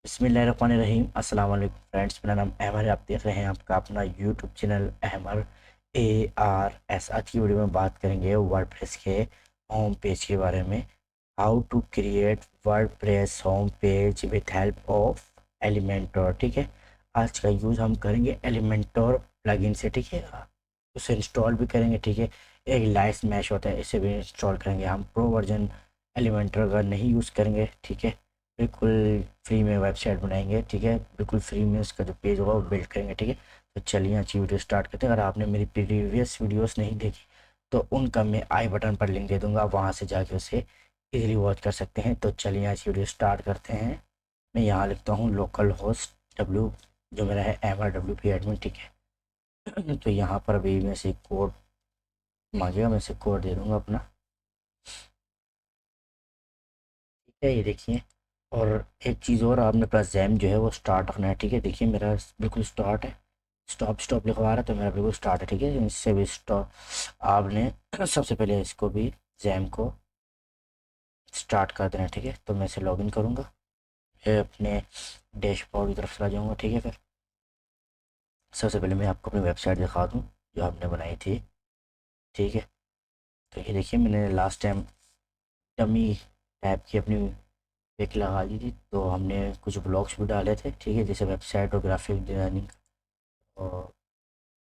बिस्मिल्लाहिर्रहमानिर्रहीम अस्सलाम वालेकुम फ्रेंड्स, मेरा नाम अहमद है। आप देख रहे हैं आपका अपना यूट्यूब चैनल अहमद ARS। आज की वीडियो में बात करेंगे वर्डप्रेस के होम पेज के बारे में। How to create WordPress home page with help of Elementor. ठीक है, आज का यूज़ हम करेंगे एलिमेंटोर प्लगइन से। ठीक है, उसे इंस्टॉल भी करेंगे। ठीक है, एक लाइट मैश होता है, इसे भी इंस्टॉल करेंगे। हम प्रो वर्जन एलिमेंटर का नहीं यूज़ करेंगे। ठीक है, बिल्कुल फ्री में वेबसाइट बनाएंगे। ठीक है, बिल्कुल फ्री में उसका जो पेज होगा वो बिल्ड करेंगे। ठीक है, तो चलिए अच्छी वीडियो स्टार्ट करते हैं। अगर आपने मेरी प्रीवियस वीडियोस नहीं देखी तो उनका मैं आई बटन पर लिंक दे दूंगा, वहाँ से जाके उसे इजीली वॉच कर सकते हैं। तो चलिए आज वीडियो स्टार्ट करते हैं। मैं यहाँ लिखता हूँ लोकल होस्ट डब्ल्यू, जो मेरा है MRWP एडमिन। ठीक है, तो यहाँ पर अभी मैं से कोड मांगेगा, मैं से कोड दे दूंगा अपना। ठीक है, ये देखिए। और एक चीज़ और, आपने अपना जैम जो है वो स्टार्ट रखना है। ठीक है, देखिए मेरा बिल्कुल स्टार्ट है। स्टॉप स्टॉप लिखवा रहा है तो मेरा बिल्कुल स्टार्ट है। ठीक है, इससे भी स्टॉप आपने सबसे पहले इसको भी जैम को स्टार्ट कर देना है। ठीक है, तो मैं इसे लॉगिन करूँगा, फिर अपने डैशबोर्ड की तरफ चला जाऊँगा। ठीक है, फिर सबसे पहले मैं आपको अपनी वेबसाइट दिखा दूँ जो आपने बनाई थी। ठीक है, तो ये देखिए मैंने लास्ट टाइम डमी टाइप की अपनी पिक लगा दी थी, तो हमने कुछ ब्लॉग्स भी डाले थे। ठीक है, जैसे वेबसाइट और ग्राफिक डिज़ाइनिंग, और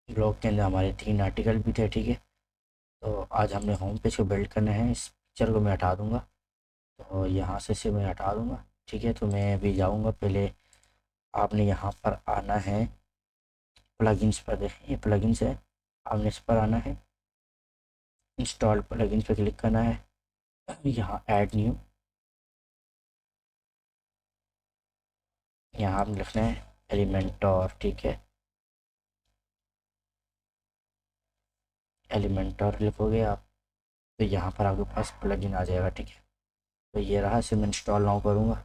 ब्लॉग के अंदर हमारे 3 आर्टिकल भी थे। ठीक है, तो आज हमने होम पेज को बिल्ड करना है। इस पिक्चर को मैं हटा दूंगा, तो यहाँ से इसे मैं हटा दूंगा। ठीक है, तो मैं अभी जाऊंगा। पहले आपने यहाँ पर आना है, प्लगइन्स पर। देखें ये प्लगइन्स है, आपने इस पर आना है, इंस्टॉल प्लगइन्स पर क्लिक करना है। यहाँ ऐड न्यू, यहाँ आपने लिखना है एलिमेंटोर। ठीक है, एलिमेंटोर लिखोगे आप तो यहाँ पर आपके पास प्लगइन आ जाएगा। ठीक है, तो ये रहा। इसे मैं इंस्टॉल नाउ करूँगा।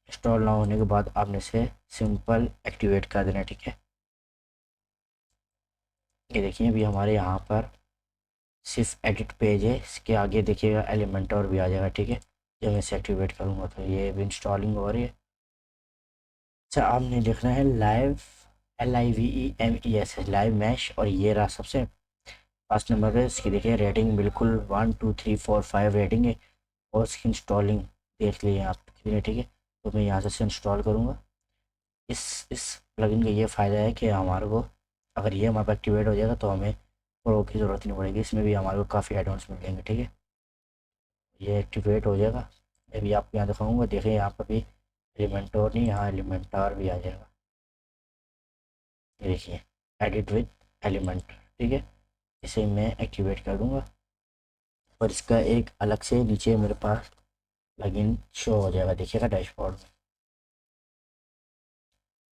इंस्टॉल ना होने के बाद आपने इसे सिंपल एक्टिवेट कर देना है। ठीक है, ये देखिए अभी हमारे यहाँ पर सिर्फ एडिट पेज है, इसके आगे देखिएगा एलिमेंटर भी आ जाएगा। ठीक है, जब मैं इसे एक्टिवेट करूँगा तो ये भी इंस्टॉलिंग हो रही है। अच्छा, आपने लिखना है लाइव, LIVEMES है, लाइव मैश। और ये रहा सबसे फर्स्ट नंबर पे। इसकी देखिए रेटिंग बिल्कुल 1 2 3 4 5 रेटिंग है, और इसकी इंस्टॉलिंग देख लिए आप कितनी है। ठीक है, तो मैं यहाँ से इसे इंस्टॉल करूँगा। इस प्लगइन का ये फ़ायदा है कि हमारे को, अगर ये हमारे पास एक्टिवेट हो जाएगा तो हमें प्रो की ज़रूरत नहीं पड़ेगी। इसमें भी हमारे को काफ़ी एडवांस मिल जाएंगे। ठीक है, ये एक्टिवेट हो जाएगा। अभी आपको यहाँ दिखाऊंगा, देखिए यहाँ पर भी एलिमेंटोर नहीं, यहाँ एलिमेंटार भी आ जाएगा। ये देखिए एडिट विद एलिमेंट। ठीक है, इसे मैं एक्टिवेट कर दूँगा, और इसका एक अलग से नीचे मेरे पास प्लगइन शो हो जाएगा, देखिएगा डैशबोर्ड में।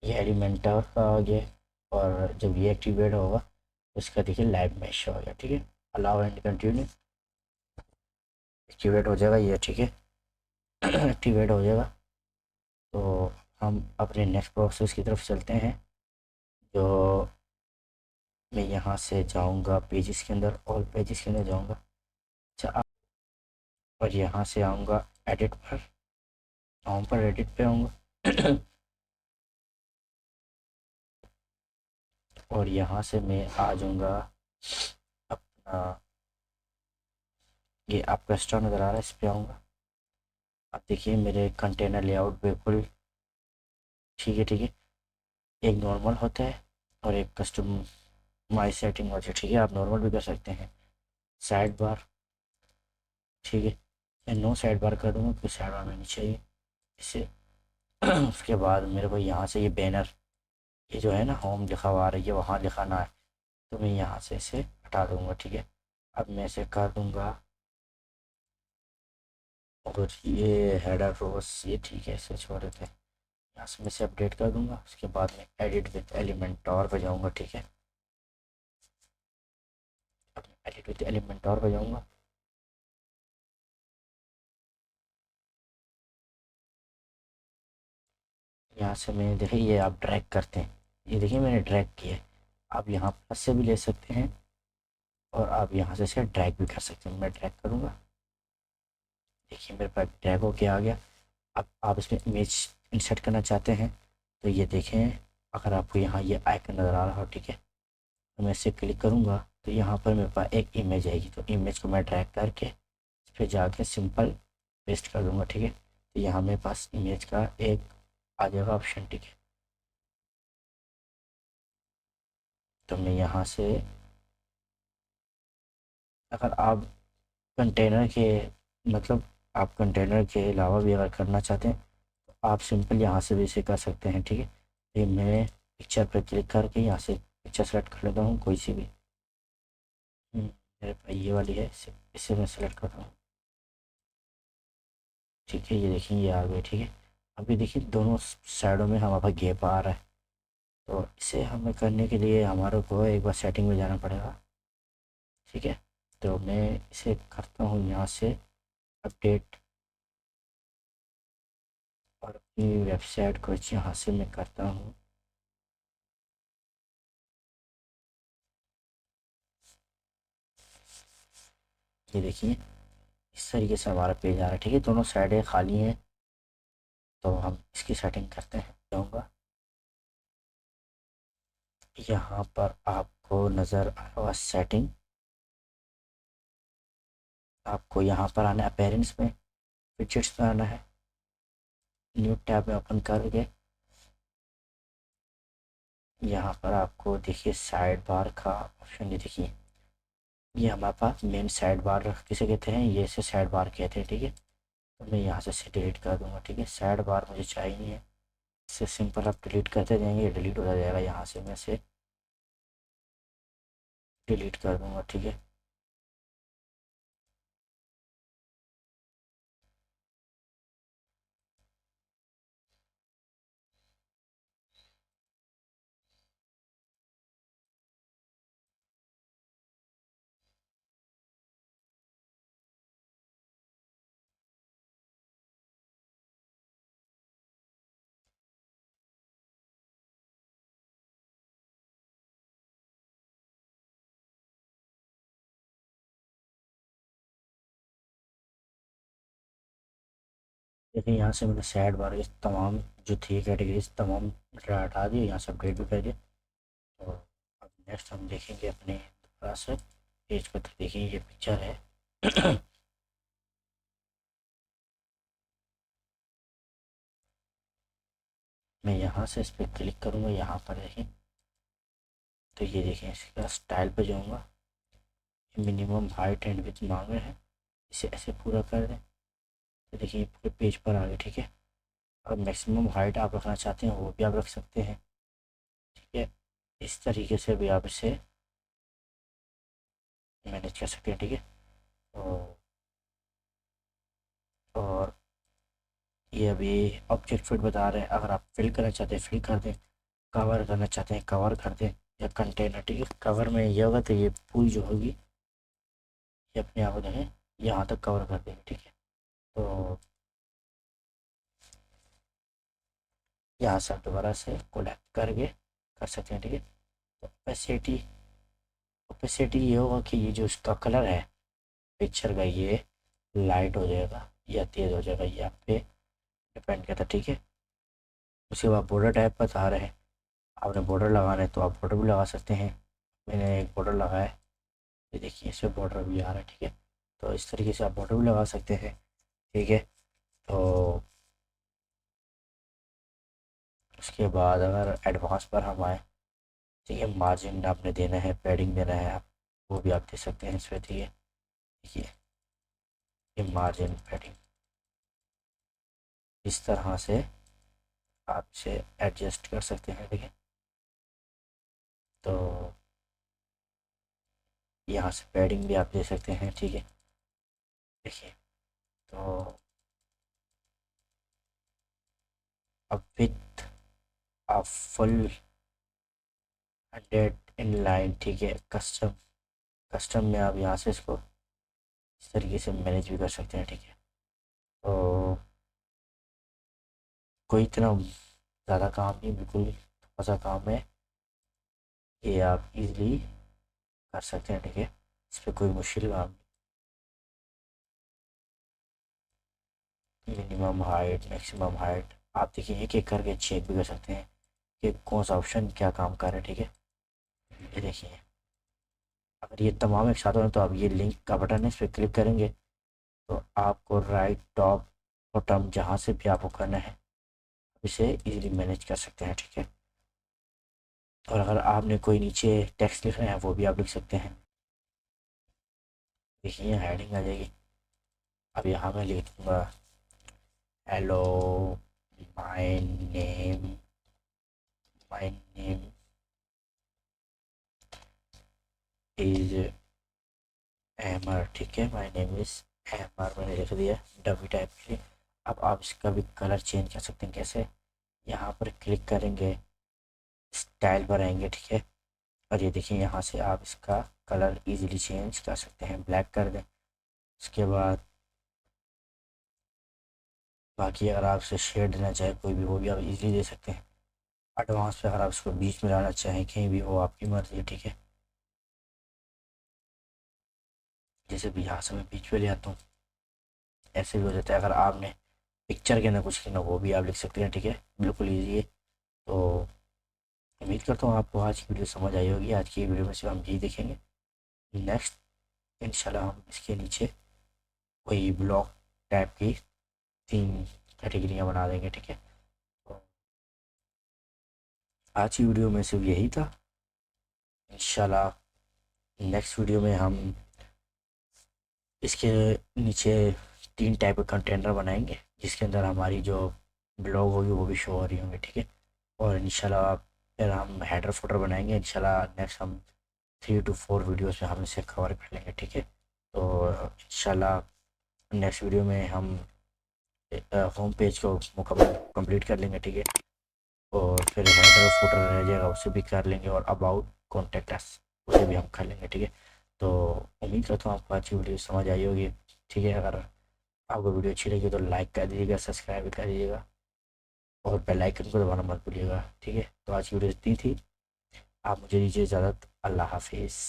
ये एलिमेंटर का आ गया, और जब ये एक्टिवेट होगा तो इसका देखिए लाइव मैश हो गया। ठीक है, अलाउ एंड कंटिन्यू, एक्टिवेट हो जाएगा ये। ठीक है, एक्टिवेट हो जाएगा तो हम अपने नेक्स्ट प्रोसेस की तरफ चलते हैं। जो मैं यहाँ से जाऊँगा पेजेस के अंदर, ऑल पेजेस के अंदर जाऊँगा। अच्छा, और यहाँ से आऊँगा एडिट पर, होम पर एडिट पे आऊँगा। और यहाँ से मैं आ जाऊँगा अपना, ये आपका स्टोर नज़र आ रहा है, इस पे आऊँगा। अब देखिए मेरे कंटेनर लेआउट बिल्कुल ठीक है। ठीक है, एक नॉर्मल होता है और एक कस्टमाइज सेटिंग होती है। ठीक है, आप नॉर्मल भी कर सकते हैं। साइड बार, ठीक है, मैं नो साइड बार कर दूँगा क्योंकि साइड बार में नहीं चाहिए इसे। उसके बाद मेरे को यहाँ से ये बैनर, ये जो है ना होम लिखा हुआ आ रही है, वहाँ लिखाना है, तो मैं यहाँ से इसे हटा दूँगा। ठीक है, अब मैं इसे कर दूँगा, और ये हेडर रोज ये ठीक है, इसे छोड़ देते हैं। यहाँ से मैं इसे अपडेट कर दूँगा। उसके बाद मैं एडिट विद एलिमेंटोर पे जाऊँगा। ठीक है, अब मैं एडिट विद एलिमेंटोर पे जाऊँगा। यहाँ से मैं देखिए, ये आप ड्रैग करते हैं, ये देखिए मैंने ड्रैग किया है। आप यहाँ प्लस से भी ले सकते हैं, और आप यहाँ से इसे ड्रैग भी कर सकते हैं। मैं ड्रैग करूँगा, देखिए मेरे पास ड्रैग होके आ गया। अब आप इसमें इमेज इंसर्ट करना चाहते हैं तो ये देखें, अगर आपको यहाँ ये आइकन नज़र आ रहा हो, ठीक है, तो मैं इसे क्लिक करूँगा तो यहाँ पर मेरे पास एक इमेज आएगी। तो इमेज को मैं ड्रैग करके इस पर जाके सिंपल पेस्ट कर दूँगा, ठीक है। तो यहाँ मेरे पास इमेज का एक आ जाएगा ऑप्शन, ठीक है। तो मैं यहाँ से, अगर आप कंटेनर के, मतलब आप कंटेनर के अलावा भी अगर करना चाहते हैं तो आप सिंपल यहाँ से भी इसे कर सकते हैं, ठीक है। ये मैं पिक्चर पर क्लिक करके यहाँ से पिक्चर सेलेक्ट कर लेता हूँ, कोई सी भी। मेरे पास ये वाली है, इसे मैं सेलेक्ट करता हूँ, ठीक है। ये देखिए ये आ गई, ठीक है। अभी देखिए दोनों साइडों में हमारे पास गैप आ रहा है। तो इसे हमें करने के लिए हमारे को एक बार सेटिंग में जाना पड़ेगा, ठीक है। तो मैं इसे करता हूँ यहाँ से अपडेट, और अपनी वेबसाइट को यहाँ से मैं करता हूँ। ये देखिए इस तरीके से हमारा पेज आ रहा है, ठीक है। दोनों साइडें खाली हैं। तो हम इसकी सेटिंग करते हैं, जाऊँगा यहाँ पर, आपको नज़र आ रहा होगा सेटिंग। आपको यहाँ पर आना है अपेरेंस में, फिचर्स में आना है, न्यू टैब में ओपन करके यहाँ पर आपको देखिए साइड बार का ऑप्शन, ये देखिए ये हमारे पास मेन साइड बार किसे कहते हैं, ये से साइड बार कहते हैं, ठीक है। तो मैं यहाँ से डिलीट कर दूँगा, ठीक है। साइड बार मुझे चाहिए नहीं है, इससे सिंपल आप डिलीट करते जाएंगे, डिलीट होता जाएगा। यहाँ से मैं से डिलीट कर दूँगा, ठीक है। देखिए यहाँ से मैंने साइड बार इस तमाम जो थी कैटेगरीज तमाम हटा दी, यहाँ से अपडेट भी कर दिया। तो अब नेक्स्ट हम देखेंगे अपने दोबारा से पेज पर। तो देखिए ये पिक्चर है मैं यहाँ से इस पर क्लिक करूँगा, यहाँ पर देखिए। तो ये देखें इसका स्टाइल पे जाऊँगा, मिनिमम हाइट एंड विड्थ मांग रहे हैं, इसे ऐसे पूरा कर दें। तो देखिए पूरे पेज पर आ गए, ठीक है। और मैक्सिमम हाइट आप रखना चाहते हैं वो भी आप रख सकते हैं, ठीक है। इस तरीके से भी आप इसे मैनेज कर सकते हैं, ठीक है। तो और ये अभी ऑब्जेक्ट फिट बता रहे हैं, अगर आप फिल करना चाहते हैं फिल कर दें, कवर करना चाहते हैं कवर कर दें, या कंटेनर, ठीक है। कवर में ये होगा तो ये पूरी जो होगी ये अपने आप हो जाए यहाँ तक कवर कर देंगे, ठीक है। तो यहाँ से आप दोबारा से कोलैप्स करके कर सकते हैं, ठीक है। तो ओपेसिटी, ओपेसिटी ये होगा कि ये जो इसका कलर है पिक्चर का, ये लाइट हो जाएगा या तेज़ हो जाएगा, ये आप पे डिपेंड करता है, ठीक है। उसके बाद बॉर्डर टाइप बता रहे हैं, आपने बॉर्डर लगाना है तो आप बॉर्डर भी लगा सकते हैं। मैंने एक बॉर्डर लगाया है, ये देखिए इसमें बॉर्डर भी आ रहा है, ठीक है। तो इस तरीके से आप बॉर्डर भी लगा सकते हैं, ठीक है। तो उसके बाद अगर एडवांस पर हम आए, ठीक है, मार्जिन आपने देना है, पैडिंग देना है आप, वो भी आप दे सकते हैं इसमें, ठीक है। देखिए ये मार्जिन पैडिंग इस तरह से आप इसे एडजस्ट कर सकते हैं, ठीक है। तो यहाँ से पैडिंग भी आप दे सकते हैं, ठीक है। देखिए तो अब विथ आप फुल 100 इन लाइन, ठीक है। कस्टम, कस्टम में आप यहाँ से इसको इस तरीके से मैनेज भी कर सकते हैं, ठीक है। तो कोई इतना ज़्यादा काम नहीं, बिल्कुल थोड़ा सा काम है, ये आप इजीली कर सकते हैं, ठीक है। इस पर कोई मुश्किल काम नहीं। मिनिमम हाइट, मैक्सिमम हाइट, आप देखिए एक एक करके चेक भी कर सकते हैं कि कौन सा ऑप्शन क्या काम कर रहा है, ठीक है। ये देखिए अगर ये तमाम एक साथ हो तो आप ये लिंक का बटन है, इस पर क्लिक करेंगे तो आपको राइट टॉप बॉटम जहाँ से भी आपको करना है इसे इजीली मैनेज कर सकते हैं, ठीक है। और अगर आपने कोई नीचे टेक्स्ट लिखना है वो भी आप लिख सकते हैं। देखिए हेडिंग आ जाएगी। अब यहाँ मैं लिख दूँगा hello my name my name is एमर, ठीक है। माय नेम इज एमर मैंने लिख दिया डबी टाइप के लिए। अब आप इसका भी कलर चेंज कर सकते हैं। कैसे? यहाँ पर क्लिक करेंगे, स्टाइल पर आएंगे, ठीक है। और ये देखिए यहाँ से आप इसका कलर इजीली चेंज कर सकते हैं, ब्लैक कर दें। उसके बाद बाकी अगर आप इसे शेड देना चाहें कोई भी वो भी आप इजीली दे सकते हैं। एडवांस पे अगर आप इसको बीच में लाना चाहें कहीं भी वो आपकी मर्ज़ी है, ठीक है। जैसे भी यहाँ से मैं बीच पे ले आता हूँ ऐसे भी हो जाता है। अगर आपने पिक्चर के अंदर कुछ लिखना वो भी आप लिख सकते हैं, ठीक है। बिल्कुल ईजी है। तो उम्मीद करता हूँ आपको आज की वीडियो समझ आई होगी। आज की वीडियो में सिर्फ हम यही देखेंगे। नेक्स्ट इंशाल्लाह हम इसके नीचे कोई ब्लॉग टाइप की 3 कैटेगरियाँ बना देंगे, ठीक है। तो आज की वीडियो में सिर्फ यही था। इंशाल्लाह नेक्स्ट वीडियो में हम इसके नीचे 3 टाइप के कंटेनर बनाएंगे जिसके अंदर हमारी जो ब्लॉग होगी वो भी शो हो रही होंगी, ठीक है। और इंशाल्लाह फिर हम हेडर फुटर बनाएंगे। इंशाल्लाह नेक्स्ट हम 3 to 4 वीडियोस में हम इसे कवर कर लेंगे, ठीक है। तो इंशाल्लाह नेक्स्ट वीडियो में हम होम पेज को मुकम्मल कंप्लीट कर लेंगे, ठीक है। और फिर हेडर फुटर रह जाएगा उसे भी कर लेंगे और अबाउट कॉन्टेक्ट अस उसे भी हम कर लेंगे, ठीक है। तो उम्मीद करता हूँ आपको अच्छी वीडियो समझ आई होगी, ठीक है। अगर आपको वीडियो अच्छी लगी तो लाइक कर दीजिएगा, सब्सक्राइब भी कर दीजिएगा और बेल आइकन को दबाना मत भूलिएगा, ठीक है। तो आज की वीडियो इतनी थी। आप मुझे दीजिए इजाज़त। अल्लाह हाफिज़।